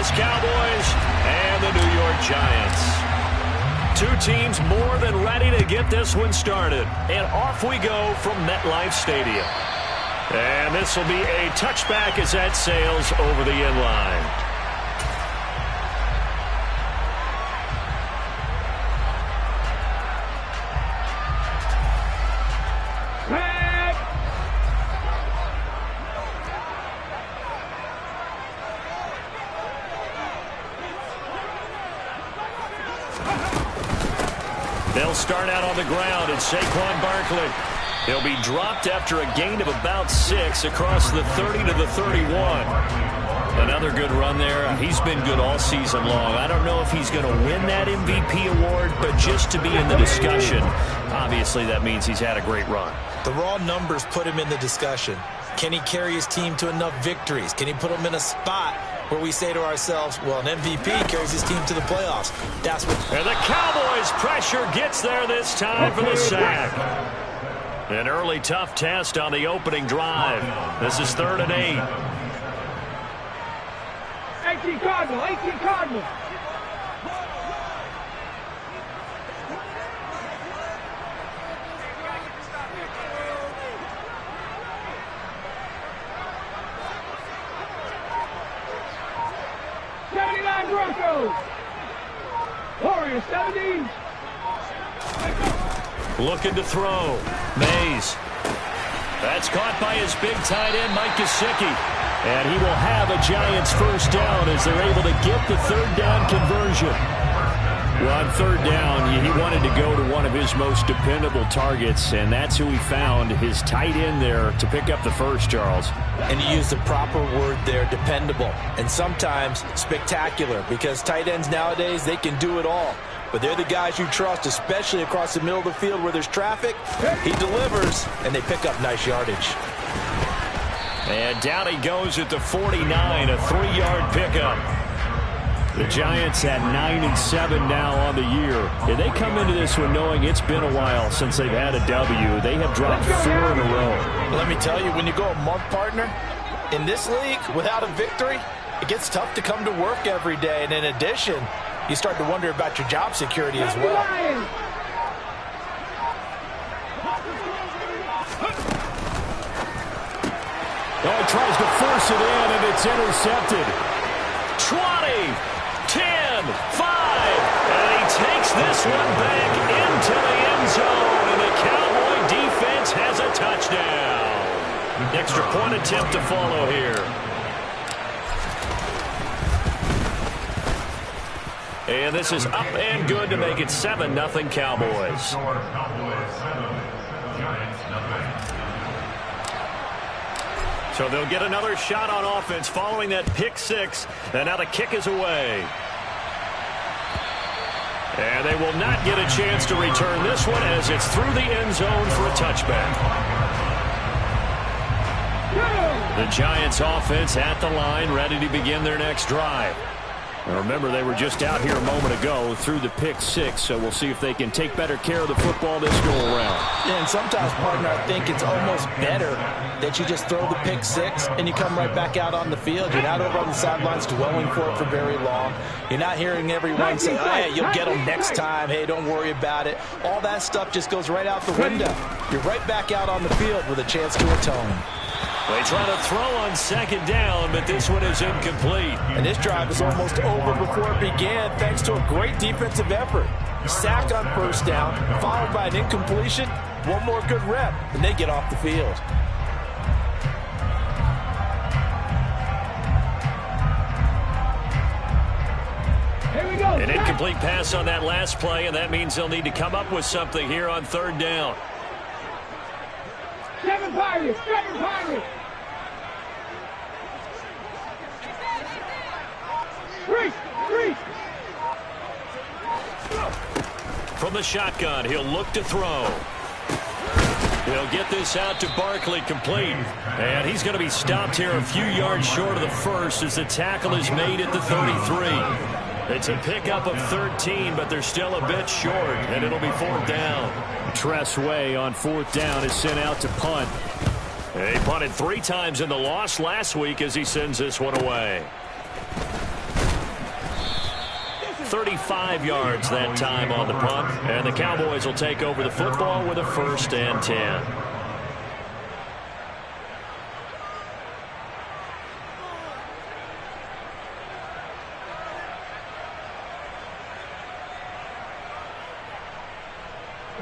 Dallas Cowboys and the New York Giants. Two teams more than ready to get this one started. And off we go from MetLife Stadium. And this will be a touchback as that sails over the end line. They'll start out on the ground, and Saquon Barkley. He'll be dropped after a gain of about 6 across the 30 to the 31. Another good run there. He's been good all season long. I don't know if he's going to win that MVP award, but just to be in the discussion, obviously that means he's had a great run. The raw numbers put him in the discussion. Can he carry his team to enough victories? Can he put them in a spot where we say to ourselves, well, an MVP carries his team to the playoffs? That's what. And the Cowboys' pressure gets there this time for the sack. An early tough test on the opening drive. This is 3rd and 8. 18 Cardinal, 18 Cardinal. Broncos. Warriors 70. Looking to throw. Mays. That's caught by his big tight end, Mike Gesicki. And he will have a Giants first down as they're able to get the 3rd down conversion. Well, on 3rd down, he wanted to go to one of his most dependable targets, and that's who he found, his tight end there, to pick up the first, Charles. And he used the proper word there, dependable, and sometimes spectacular, because tight ends nowadays, they can do it all. But they're the guys you trust, especially across the middle of the field where there's traffic. He delivers, and they pick up nice yardage. And down he goes at the 49, a 3-yard pickup. The Giants at 9-7 now on the year. And they come into this one knowing it's been a while since they've had a W. They have dropped 4 in a row. Let me tell you, when you go a month, partner, in this league, without a victory, it gets tough to come to work every day. And in addition, you start to wonder about your job security as well. Oh, he tries to force it in, and it's intercepted. 20. 10, 5, and he takes this one back into the end zone, and the Cowboy defense has a touchdown. Extra point attempt to follow here. And this is up and good to make it 7-0 Cowboys. So they'll get another shot on offense following that pick 6, and now the kick is away. And they will not get a chance to return this one as it's through the end zone for a touchback. The Giants offense at the line, ready to begin their next drive. Now remember, they were just out here a moment ago through the pick 6, so we'll see if they can take better care of the football this go around. Yeah, and sometimes, partner, I think it's almost better that you just throw the pick 6 and you come right back out on the field. You're not over on the sidelines dwelling for it for very long. You're not hearing everyone say, hey, you'll get them next time. Hey, don't worry about it. All that stuff just goes right out the window. You're right back out on the field with a chance to atone. They try to throw on 2nd down, but this one is incomplete. And this drive is almost over before it began thanks to a great defensive effort. Sack on 1st down, followed by an incompletion. One more good rep, and they get off the field. Here we go. An incomplete pass on that last play, and that means they'll need to come up with something here on 3rd down. 7 Pirates, 7 Pirates. 3. From the shotgun, he'll look to throw. He'll get this out to Barkley, complete. And he's going to be stopped here a few yards short of the first as the tackle is made at the 33. It's a pickup of 13, but they're still a bit short, and it'll be 4th down. Tress Way on 4th down is sent out to punt. He punted 3 times in the loss last week as he sends this one away. 35 yards that time on the punt. And the Cowboys will take over the football with a 1st and 10.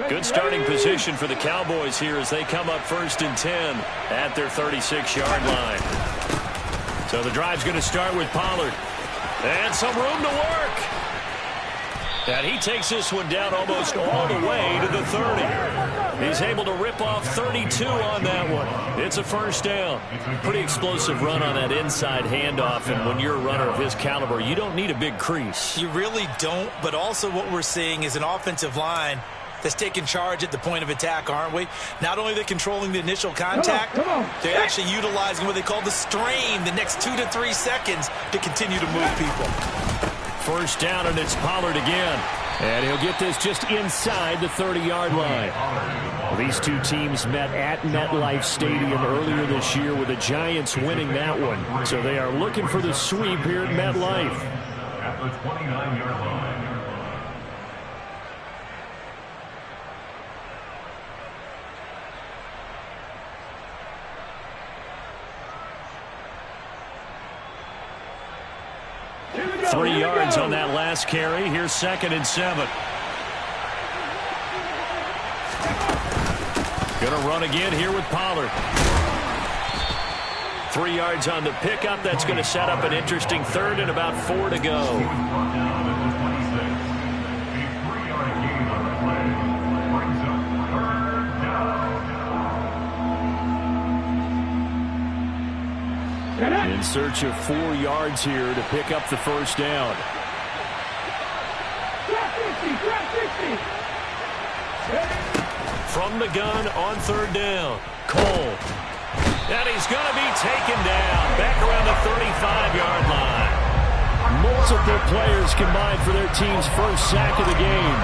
Good starting position for the Cowboys here as they come up 1st and 10 at their 36-yard line. So the drive's going to start with Pollard. And some room to work. And he takes this one down almost all the way to the 30. He's able to rip off 32 on that one. It's a 1st down. Pretty explosive run on that inside handoff. And when you're a runner of his caliber, you don't need a big crease. You really don't. But also what we're seeing is an offensive line that's taking charge at the point of attack, aren't we? Not only are they controlling the initial contact, they're actually utilizing what they call the strain the next 2 to 3 seconds to continue to move people. 1st down, and it's Pollard again. And he'll get this just inside the 30-yard line. Well, these two teams met at MetLife Stadium earlier this year with the Giants winning that one. So they are looking for the sweep here at MetLife. At the 29-yard line. Three yards on that last carry. Here's 2nd and 7. Gonna run again here with Pollard. 3 yards on the pickup. That's going to set up an interesting 3rd and about 4 to go. In search of 4 yards here to pick up the 1st down. From the gun on 3rd down. Cole. And he's going to be taken down back around the 35-yard line. Multiple players combined for their team's 1st sack of the game.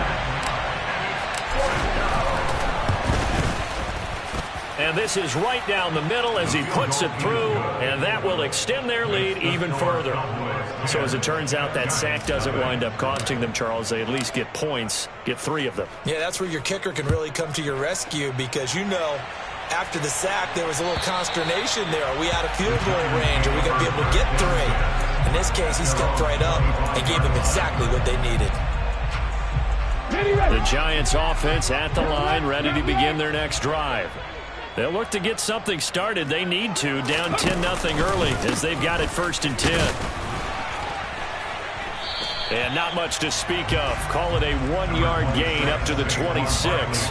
And this is right down the middle as he puts it through, and that will extend their lead even further. So as it turns out, that sack doesn't wind up costing them, Charles. They at least get points, get 3 of them. Yeah, that's where your kicker can really come to your rescue because, you know, after the sack, there was a little consternation there. Are we out of field goal range? Are we going to be able to get 3? In this case, he stepped right up and gave them exactly what they needed. The Giants offense at the line, ready to begin their next drive. They'll look to get something started. They need to, down 10-0 early as they've got it 1st and 10. And not much to speak of. Call it a 1-yard gain up to the 26.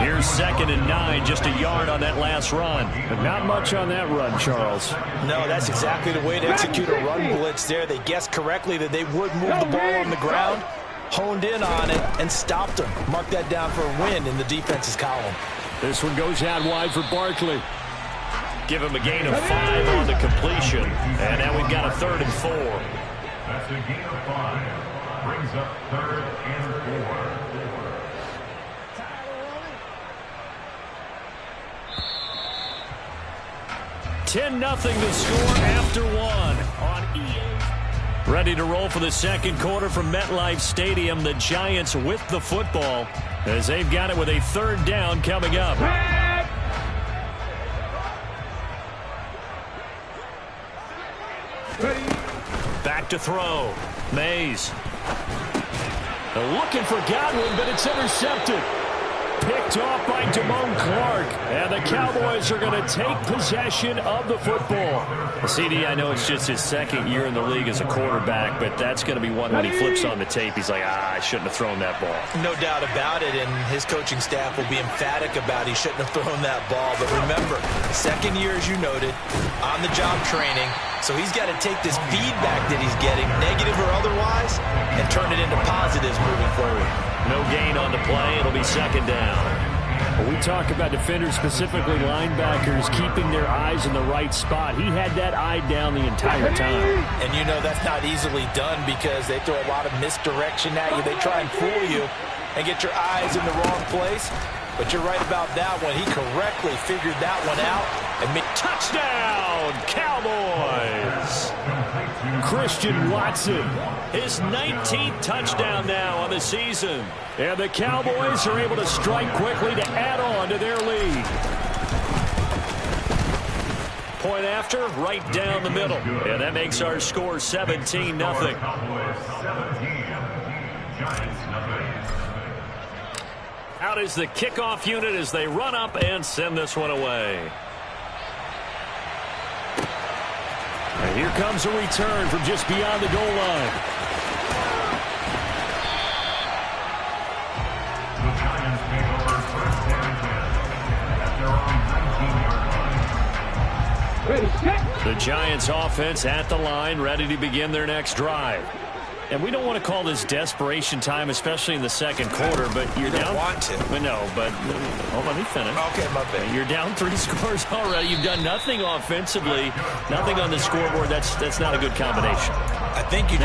Here's 2nd and 9, just a yard on that last run. But not much on that run, Charles. No, that's exactly the way to execute a run blitz there. They guessed correctly that they would move the ball on the ground, honed in on it, and stopped them. Mark that down for a win in the defense's column. This one goes out wide for Barkley. Give him a gain of 5 on the completion. And now we've got a 3rd and 4. That's a gain of 5. Brings up 3rd and 4. 10-0 the score after 1 on EA. Ready to roll for the 2nd quarter from MetLife Stadium. The Giants with the football as they've got it with a 3rd down coming up. Back to throw. Mays. They're looking for Godwin, but it's intercepted. Picked off by Damone Clark. And the Cowboys are going to take possession of the football. Well, CD, I know it's just his 2nd year in the league as a quarterback, but that's going to be one when he flips on the tape. He's like, I shouldn't have thrown that ball. No doubt about it, and his coaching staff will be emphatic about he shouldn't have thrown that ball. But remember, 2nd year, as you noted, on-the-job training. So he's got to take this feedback that he's getting, negative or otherwise, and turn it into positives moving forward. No gain on the play. It'll be 2nd down. When we talk about defenders, specifically linebackers, keeping their eyes in the right spot. He had that eye down the entire time. And you know that's not easily done because they throw a lot of misdirection at you. They try and fool you and get your eyes in the wrong place. But you're right about that one. He correctly figured that one out. And touchdown, Cowboys! Christian Watson. His 19th touchdown now on the season. And the Cowboys are able to strike quickly to add on to their lead. Point after, right down the middle. And that makes our score 17-0. Out is the kickoff unit as they run up and send this one away. And here comes a return from just beyond the goal line. The Giants take over first and 10 at their own 19-yard line. Ready, set. The Giants offense at the line, ready to begin their next drive. And we don't want to call this desperation time, especially in the second quarter, but you're down. You don't want to. But no, but hold on, let me finish. Okay, my bad. You're down 3 scores already. You've done nothing offensively, nothing on the scoreboard. That's not a good combination. I think you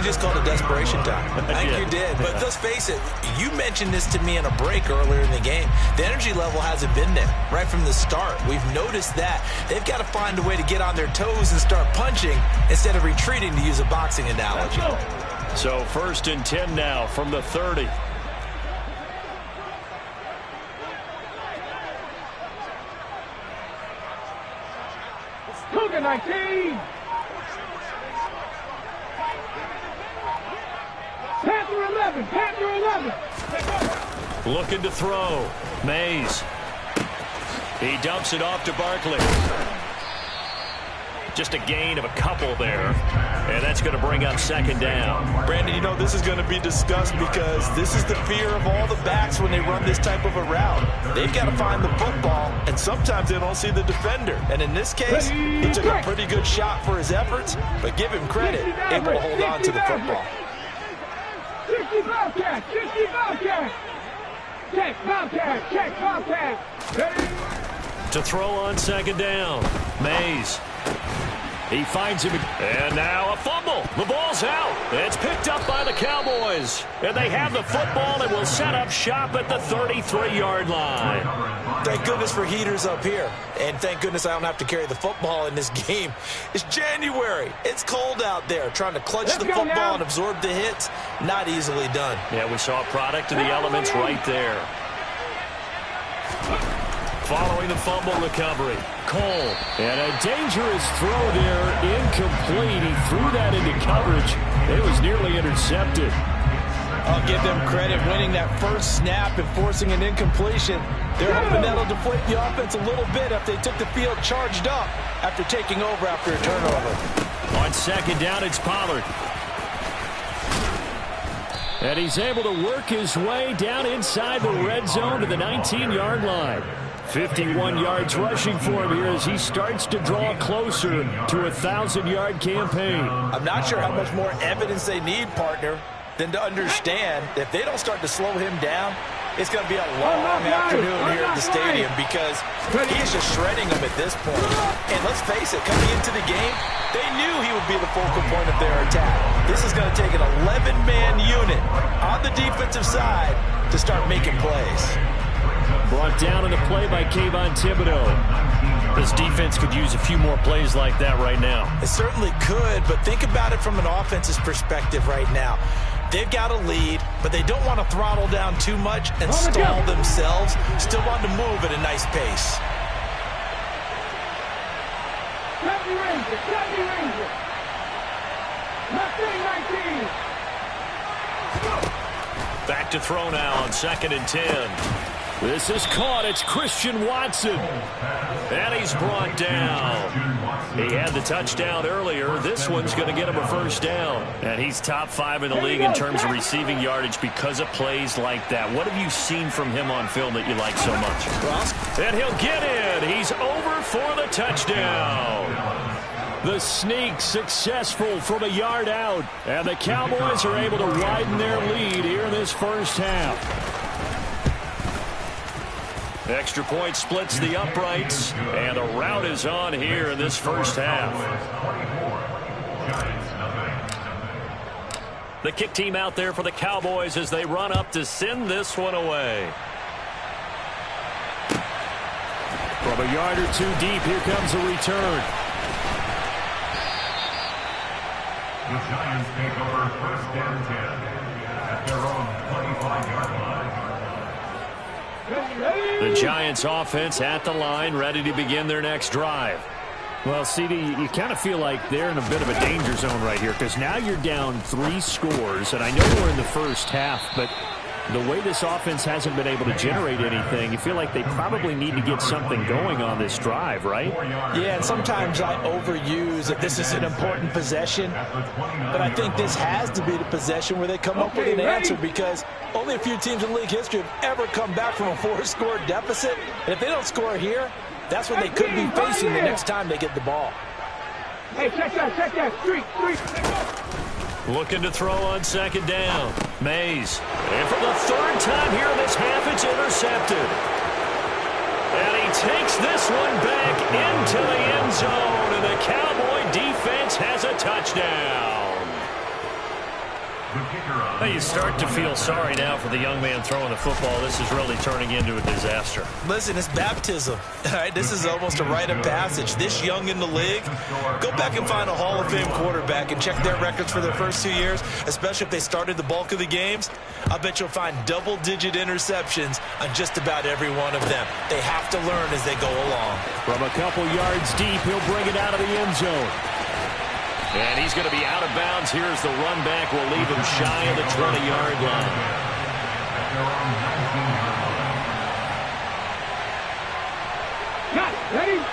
just called it desperation time. I think you did. But let's face it, you mentioned this to me in a break earlier in the game. The energy level hasn't been there right from the start. We've noticed that. They've got to find a way to get on their toes and start punching instead of retreating, to use a boxing analogy. So 1st and 10 now from the 30. Cougar 19. Panther 11. Panther 11. Looking to throw. Mays. He dumps it off to Barkley. Just a gain of a couple there. And that's going to bring up 2nd down. Brandon, you know, this is going to be discussed because this is the fear of all the backs when they run this type of a route. They've got to find the football, and sometimes they don't see the defender. And in this case, he took a pretty good shot for his efforts, but give him credit, able to hold on to the football. 60 Bobcat. 60 Bobcat. Check Bobcat. Check Bobcat. Ready. To throw on 2nd down. Mays. He finds him, and now a fumble. The ball's out. It's picked up by the Cowboys. And they have the football and will set up shop at the 33-yard line. Thank goodness for heaters up here. And thank goodness I don't have to carry the football in this game. It's January. It's cold out there. Trying to clutch the football and absorb the hits, not easily done. Yeah, we saw a product of the elements right there. Following the fumble recovery, Cole. And a dangerous throw there, incomplete. He threw that into coverage. It was nearly intercepted. I'll give them credit winning that first snap and forcing an incompletion. They're hoping that'll deflate the offense a little bit if they took the field charged up after taking over after a turnover. On 2nd down, it's Pollard. And he's able to work his way down inside the red zone to the 19-yard line. 51 yards rushing for him here as he starts to draw closer to a 1,000-yard campaign. I'm not sure how much more evidence they need, partner, than to understand that if they don't start to slow him down, it's going to be a long afternoon here at the stadium because he is just shredding them at this point. And let's face it, coming into the game, they knew he would be the focal point of their attack. This is going to take an 11-man unit on the defensive side to start making plays. Brought down in a play by Kayvon Thibodeau. This defense could use a few more plays like that right now. It certainly could, but think about it from an offense's perspective right now. They've got a lead, but they don't want to throttle down too much and stall themselves. Still want to move at a nice pace. Copy Ranger. Copy Ranger. Mustang 19. Back to throw now on 2nd and 10. This is caught. It's Christian Watson. And he's brought down. He had the touchdown earlier. This one's going to get him a 1st down. And he's top 5 in the league in terms of receiving yardage because of plays like that. What have you seen from him on film that you like so much? And he'll get in. He's over for the touchdown. The sneak successful from a yard out. And the Cowboys are able to widen their lead here in this first half. Extra point splits the uprights, and a rout is on here in this first half. The kick team out there for the Cowboys as they run up to send this one away. From a yard or two deep, here comes a return. The Giants take over 1st and 10 at their own 25-yard line. The Giants offense at the line, ready to begin their next drive. Well, CD, you kind of feel like they're in a bit of a danger zone right here because now you're down 3 scores, and I know we're in the first half, but the way this offense hasn't been able to generate anything, you feel like they probably need to get something going on this drive, right? Yeah, and sometimes I overuse that this is an important possession, but I think this has to be the possession where they come up with an answer because only a few teams in league history have ever come back from a 4-score deficit, and if they don't score here, that's what they could be facing the next time they get the ball. Hey, check that. Street. Looking to throw on 2nd down. Mays. And for the 3rd time here in this half, it's intercepted. And he takes this one back into the end zone, and the Cowboy defense has a touchdown. You start to feel sorry now for the young man throwing the football. This is really turning into a disaster. Listen, it's baptism. All right, this is almost a rite of passage. This young in the league, go back and find a Hall of Fame quarterback and check their records for their first 2 years, especially if they started the bulk of the games. I bet you'll find double-digit interceptions on just about every one of them. They have to learn as they go along. From a couple yards deep, he'll bring it out of the end zone. And he's going to be out of bounds. Here's the run back. Will leave him shy of the 20-yard line.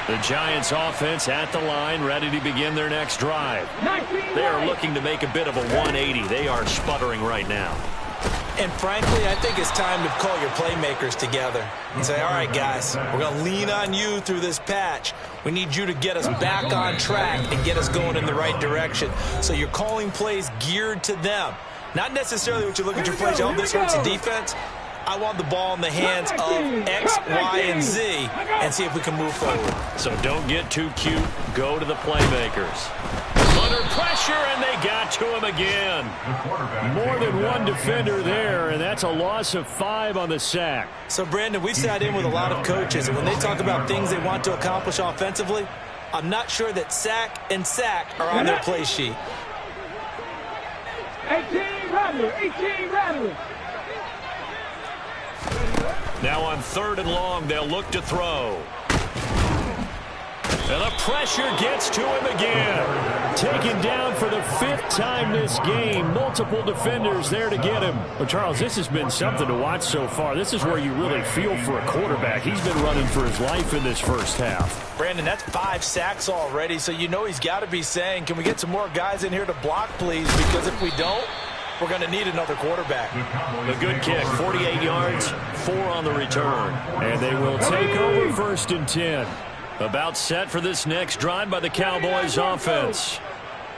The Giants offense at the line, ready to begin their next drive. They are looking to make a bit of a 180. They are sputtering right now. And frankly, I think it's time to call your playmakers together and say, all right, guys, we're going to lean on you through this patch. We need you to get us back on track and get us going in the right direction. So you're calling plays geared to them. Not necessarily what you look at your plays, oh, this hurts the defense. I want the ball in the hands of X, Y, and Z and see if we can move forward. So don't get too cute. Go to the playmakers. Under pressure, and they got to him again. More than one defender there, and that's a loss of 5 on the sack. So, Brandon, we've sat in with a lot of coaches, and when they talk about things they want to accomplish offensively, I'm not sure that sack and sack are on their play sheet. 18 Rattler. Now on 3rd and long, they'll look to throw. And the pressure gets to him again. Taken down for the 5th time this game. Multiple defenders there to get him. Well, Charles, this has been something to watch so far. This is where you really feel for a quarterback. He's been running for his life in this first half. Brandon, that's 5 sacks already, so you know he's got to be saying, can we get some more guys in here to block, please? Because if we don't, we're going to need another quarterback. A good kick, 48 yards, 4 on the return. And they will take over 1st and 10. About set for this next drive by the Cowboys offense.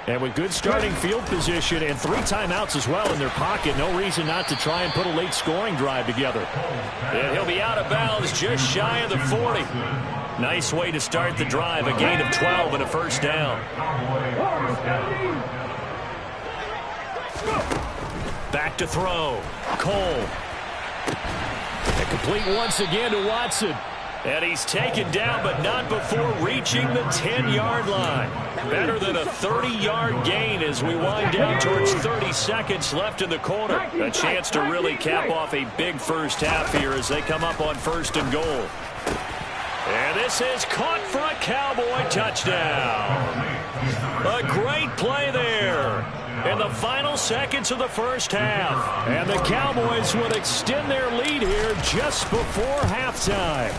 And with good starting field position and 3 timeouts as well in their pocket, no reason not to try and put a late scoring drive together. And he'll be out of bounds just shy of the 40. Nice way to start the drive, a gain of 12 and a 1st down. Back to throw. Cole. And complete once again to Watson. And he's taken down, but not before reaching the 10-yard line. Better than a 30-yard gain as we wind down towards 30 seconds left in the quarter. A chance to really cap off a big first half here as they come up on 1st and goal. And this is caught for a Cowboy touchdown. A great play there in the final seconds of the first half. And the Cowboys will extend their lead here just before halftime.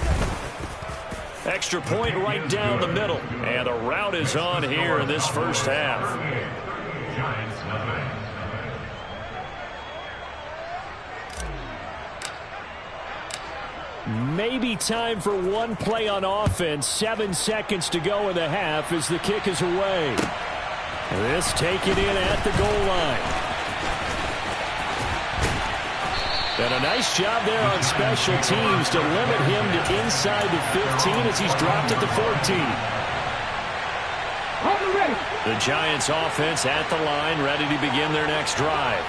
Extra point right down the middle. And a rout is on here in this first half. Maybe time for one play on offense. 7 seconds to go in the half as the kick is away. This taken in at the goal line. And a nice job there on special teams to limit him to inside the 15 as he's dropped at the 14. The Giants offense at the line, ready to begin their next drive.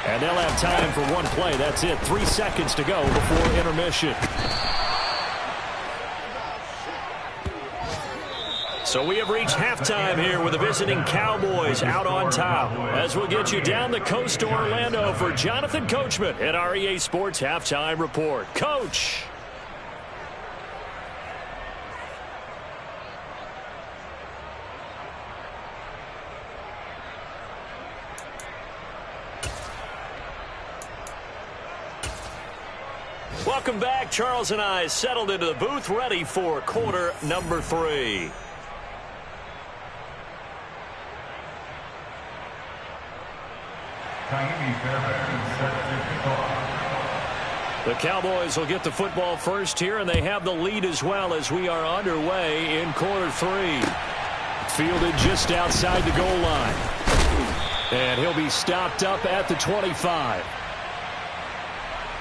And they'll have time for one play. That's it. 3 seconds to go before intermission. So we have reached halftime here with the visiting Cowboys out on top. As we'll get you down the coast to Orlando for Jonathan Coachman at our EA Sports Halftime Report. Coach. Welcome back. Charles and I settled into the booth, ready for quarter number 3. The Cowboys will get the football first here, and they have the lead as well as we are underway in quarter 3. Fielded just outside the goal line. And he'll be stopped up at the 25.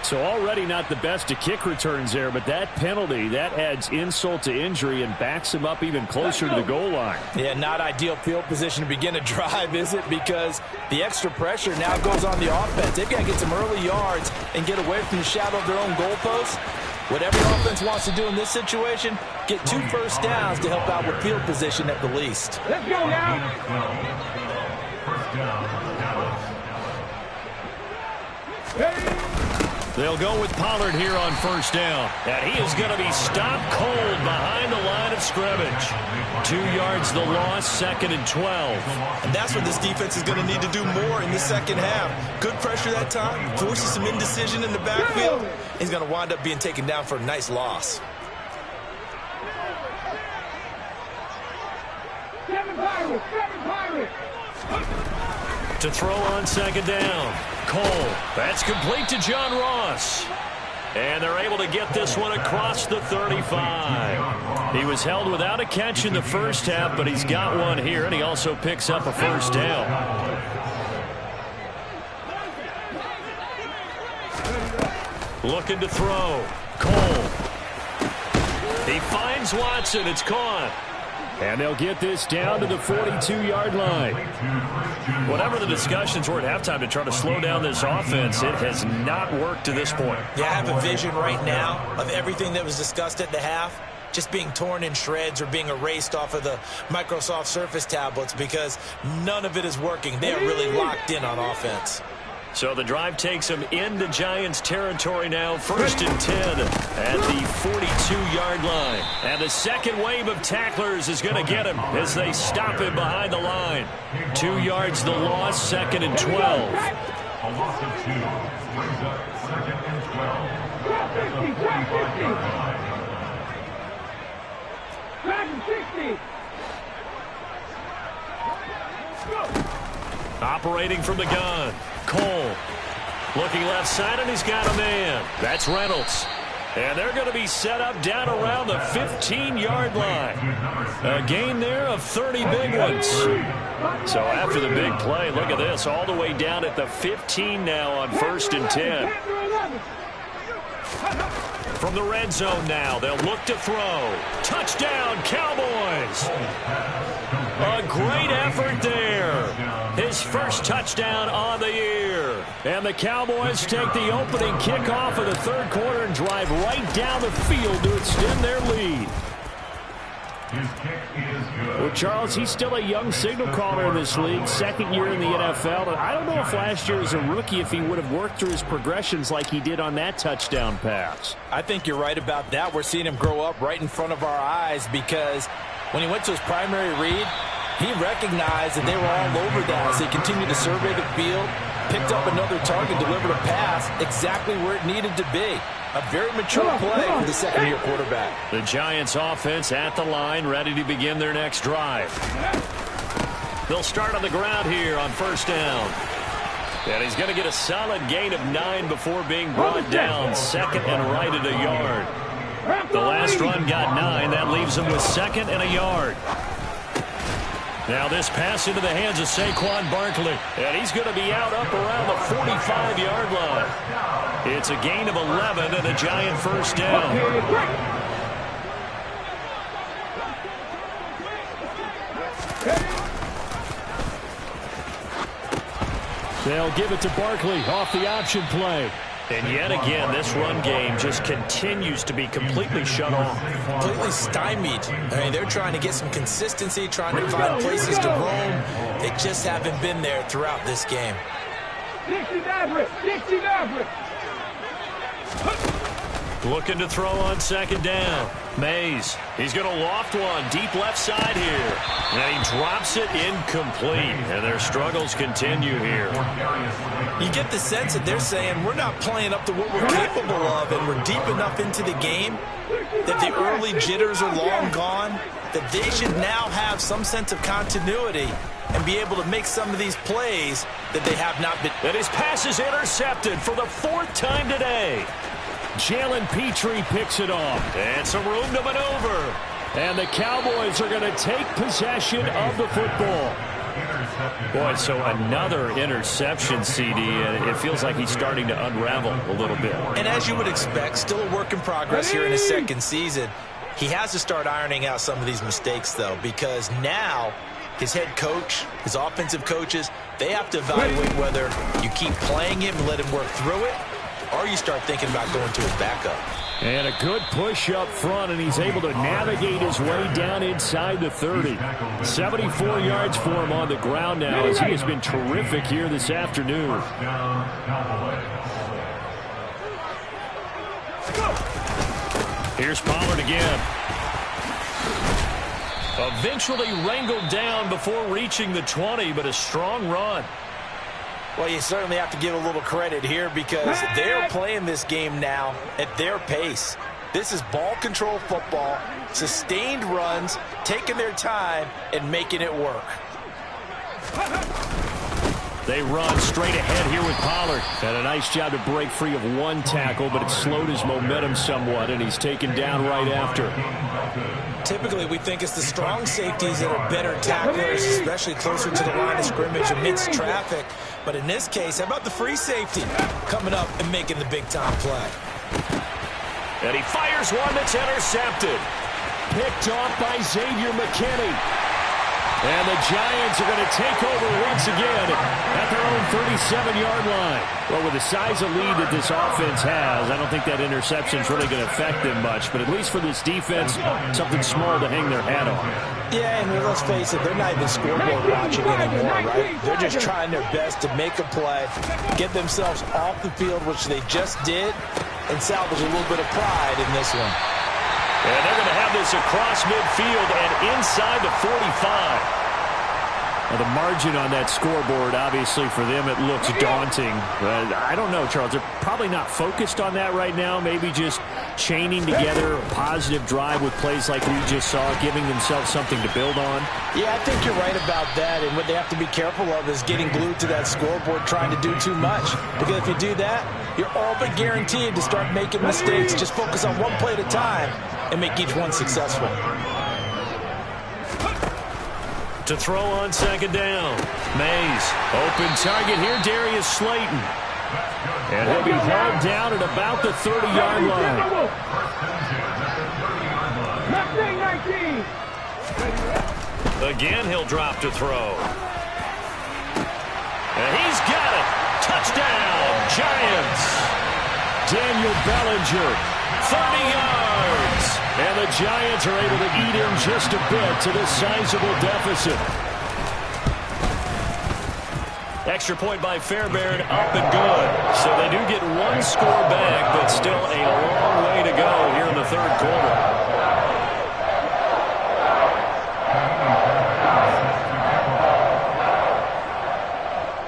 So already not the best of kick returns there, but that penalty, that adds insult to injury and backs him up even closer to the goal line. Yeah, not ideal field position to begin a drive, is it? Because the extra pressure now goes on the offense. They've got to get some early yards and get away from the shadow of their own goalposts. What every offense wants to do in this situation, get 2 first downs to help out with field position at the least. Let's go now. First down, Dallas. They'll go with Pollard here on first down. And he is going to be stopped cold behind the line of scrimmage. 2 yards the loss, 2nd and 12. And that's what this defense is going to need to do more in the second half. Good pressure that time, forces some indecision in the backfield. He's going to wind up being taken down for a nice loss. 7 Pirates, 7 Pirates. To throw on second down. Cole. That's complete to John Ross. And they're able to get this one across the 35. He was held without a catch in the first half, but he's got one here, and he also picks up a first down. Looking to throw. Cole. He finds Watson. It's caught. And they'll get this down to the 42-yard line. Whatever the discussions were at halftime to try to slow down this offense, it has not worked to this point. Yeah, I have a vision right now of everything that was discussed at the half just being torn in shreds or being erased off of the Microsoft Surface tablets because none of it is working. They are really locked in on offense. So the drive takes him into Giants territory now, 1st and 10 at the 42-yard line. And the second wave of tacklers is going to get him as they stop him behind the line. 2 yards the loss, 2nd and 12. A loss of 2 brings up 2nd and 12. At the 45-yard line. Dragon 60. Operating from the gun. Cole looking left side, and he's got a man. That's Reynolds. And they're going to be set up down around the 15-yard line. A gain there of 30 big ones. So after the big play, look at this, all the way down at the 15 now on 1st and 10. From the red zone now, they'll look to throw. Touchdown, Cowboys! A great effort there. His first touchdown on the year. And the Cowboys take the opening kickoff of the 3rd quarter and drive right down the field to extend their lead. His kick is good. Well, Charles, he's still a young signal caller in this league, 2nd year in the NFL. And I don't know if last year as a rookie if he would have worked through his progressions like he did on that touchdown pass. I think you're right about that. We're seeing him grow up right in front of our eyes because when he went to his primary read, he recognized that they were all over that as he continued to survey the field, picked up another target, delivered a pass exactly where it needed to be. A very mature play for the second-year quarterback. The Giants offense at the line, ready to begin their next drive. They'll start on the ground here on 1st down. And he's going to get a solid gain of 9 before being brought down, 2nd and right at a yard. The last run got 9. That leaves him with 2nd and a yard. Now this pass into the hands of Saquon Barkley. And he's going to be out up around the 45-yard line. It's a gain of 11 and a Giant first down. They'll give it to Barkley off the option play. And yet again, this run game just continues to be completely shut off. Completely stymied. I mean, they're trying to get some consistency, trying to find places to roam. They just haven't been there throughout this game. Looking to throw on second down. Mays, he's going to loft one deep left side here. And he drops it incomplete. And their struggles continue here. You get the sense that they're saying we're not playing up to what we're capable of, and we're deep enough into the game that the early jitters are long gone, that they should now have some sense of continuity and be able to make some of these plays that they have not been. And his pass is intercepted for the fourth time today. Jalen Petrie picks it off. And some room to maneuver. And the Cowboys are going to take possession of the football. Boy, so another interception, CD, and it feels like he's starting to unravel a little bit. And as you would expect, still a work in progress here in his second season. He has to start ironing out some of these mistakes, though, because now his head coach, his offensive coaches, they have to evaluate whether you keep playing him and let him work through it, or you start thinking about going to his backup. And a good push up front, and he's able to navigate his way down inside the 30. 74 yards for him on the ground now, as he has been terrific here this afternoon. Here's Pollard again. Eventually wrangled down before reaching the 20, but a strong run. Well, you certainly have to give a little credit here because they're playing this game now at their pace. This is ball control football, sustained runs, taking their time, and making it work. They run straight ahead here with Pollard. And a nice job to break free of one tackle, but it slowed his momentum somewhat, and he's taken down right after. Typically, we think it's the strong safeties that are better tacklers, especially closer to the line of scrimmage amidst traffic. But in this case, how about the free safety coming up and making the big-time play? And he fires one that's intercepted. Picked off by Xavier McKinney. And the Giants are going to take over once again at their own 37-yard line. Well, with the size of lead that this offense has, I don't think that interception is really going to affect them much. But at least for this defense, something small to hang their hat on. Yeah, and let's face it, they're not even scoreboard watching anymore, right? They're just trying their best to make a play, get themselves off the field, which they just did, and salvage a little bit of pride in this one. And they're going to have this across midfield and inside the 45. Now, the margin on that scoreboard, obviously, for them, it looks daunting. But I don't know, Charles. They're probably not focused on that right now. Maybe just chaining together a positive drive with plays like we just saw, giving themselves something to build on. Yeah, I think you're right about that. And what they have to be careful of is getting glued to that scoreboard, trying to do too much. Because if you do that, you're all but guaranteed to start making mistakes. Just focus on one play at a time and make each one successful. To throw on second down. Mays, open target here, Darius Slayton. And he'll be held down at about the 30-yard line. Again, he'll drop to throw. And he's got it. Touchdown, Giants. Daniel Bellinger, 30 yards. and the Giants are able to eat in just a bit to this sizable deficit. Extra point by Fairbairn, up and good. So they do get one score back, but still a long way to go here in the third quarter.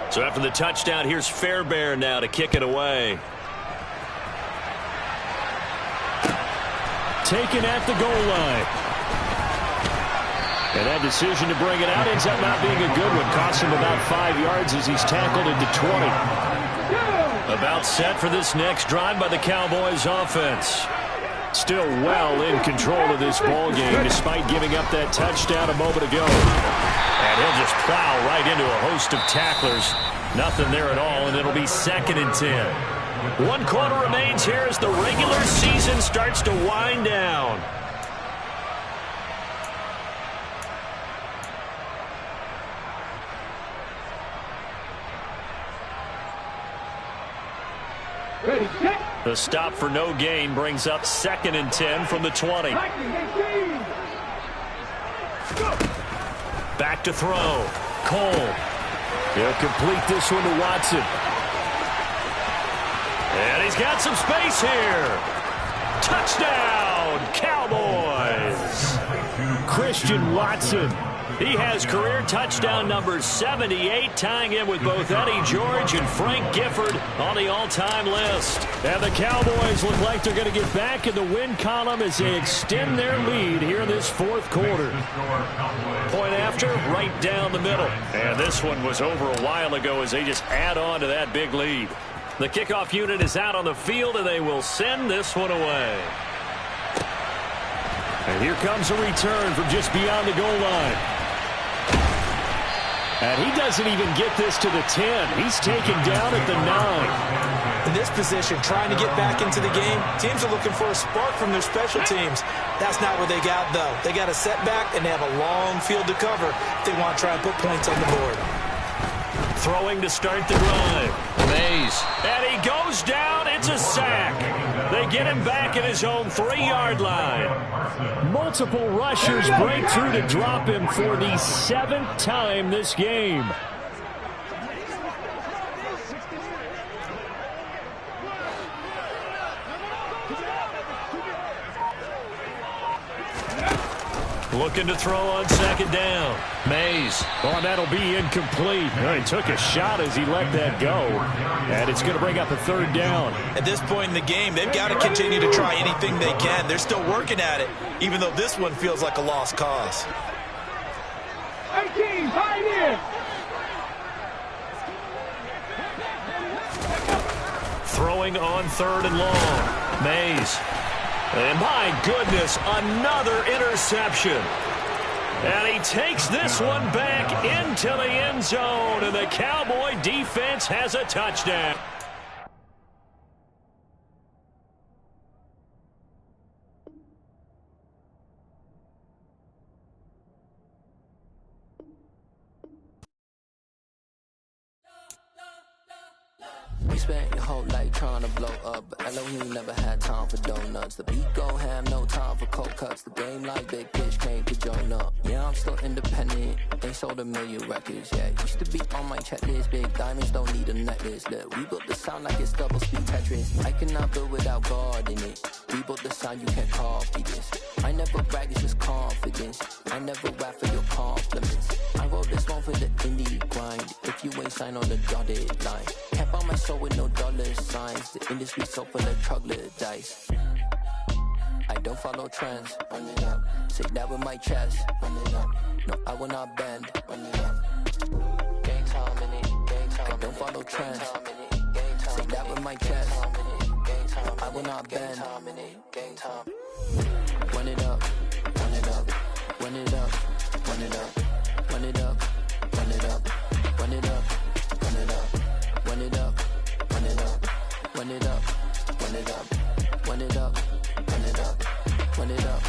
So after the touchdown, here's Fairbairn now to kick it away. Taken at the goal line. And that decision to bring it out ends up not being a good one. Costs him about 5 yards as he's tackled into 20. About set for this next drive by the Cowboys offense. Still well in control of this ball game despite giving up that touchdown a moment ago. And he'll just plow right into a host of tacklers. Nothing there at all, and it'll be 2nd and 10. 1 quarter remains here as the regular season starts to wind down. Ready, set. The stop for no gain brings up 2nd and 10 from the 20. Back to throw. Cole. He'll complete this one to Watson. And he's got some space here. Touchdown, Cowboys. Christian Watson. He has career touchdown number 78, tying him with both Eddie George and Frank Gifford on the all-time list. And the Cowboys look like they're going to get back in the win column as they extend their lead here in this 4th quarter. Point after, right down the middle. And this one was over a while ago as they just add on to that big lead. The kickoff unit is out on the field, and they will send this one away. And here comes a return from just beyond the goal line. And he doesn't even get this to the 10. He's taken down at the 9. In this position, trying to get back into the game, teams are looking for a spark from their special teams. That's not what they got, though. They got a setback, and they have a long field to cover if they want to try and put points on the board. Throwing to start the drive. Mays. And he goes down. It's a sack. They get him back at his own 3-yard line. Multiple rushers break through to drop him for the 7th time this game. Looking to throw on 2nd down. Mays. Oh, that'll be incomplete. He took a shot as he let that go. And it's going to bring up a 3rd down. At this point in the game, they've got to continue to try anything they can. They're still working at it, even though this one feels like a lost cause. 18, tight end. Throwing on 3rd and long. Mays. And my goodness, another interception. And he takes this one back into the end zone, and the Cowboy defense has a touchdown. You spent your whole life trying to blow up, but Elohim never had time for donuts. The beat go ham, no time for cold cuts. The game like Big Fish came to join up. Yeah, I'm still independent, ain't sold a million records yet. Used to be on my checklist, big diamonds don't need a necklace. Look, we built the sound like it's double speed Tetris. I cannot build without God in it. We built the sound, you can't copy this. I never brag, it's just confidence. I never rap for your compliments. I wrote this one for the indie grind. If you ain't signed on the dotted line, can't buy my soul with no dollar signs. The industry so full of troglodytes. I don't follow trends. Run it up. Say that with my chest. Run it up. No, I will not bend. Run it up. Gang time in it. Gang time. I don't follow trends. Say that with my chest. I will not bend. Gang time. Run it up. Run it up. Run it up. Run it up. Run it up. Run it up. Run it up. Run it up. Run it up. Run it up. Run it up. Run it up. Run it up. Run it up. Run it up.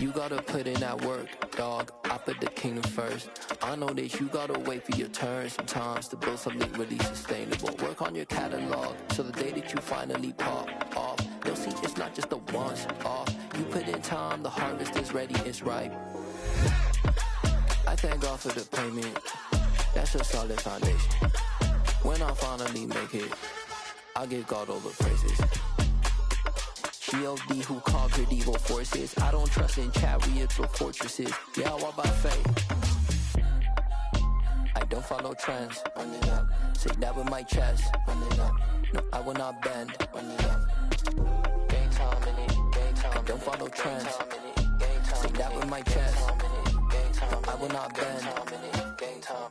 You gotta put in that work, dog. I put the kingdom first. I know that you gotta wait for your turn sometimes to build something really sustainable. Work on your catalog so the day that you finally pop off, you'll see it's not just a once off. You put in time, the harvest is ready, it's ripe. I thank God for the payment. That's a solid foundation. When I finally make it, I'll give God all the praises. G.O.D. who conquered evil forces. I don't trust in chariots or fortresses. Yeah, I walk by faith. I don't follow trends. Run it up. Say that with my chest. Run it up. No, I will not bend. Run it up. Game time in it. Game time. I don't follow trends. Say that with my chest. I will not bend. Game time.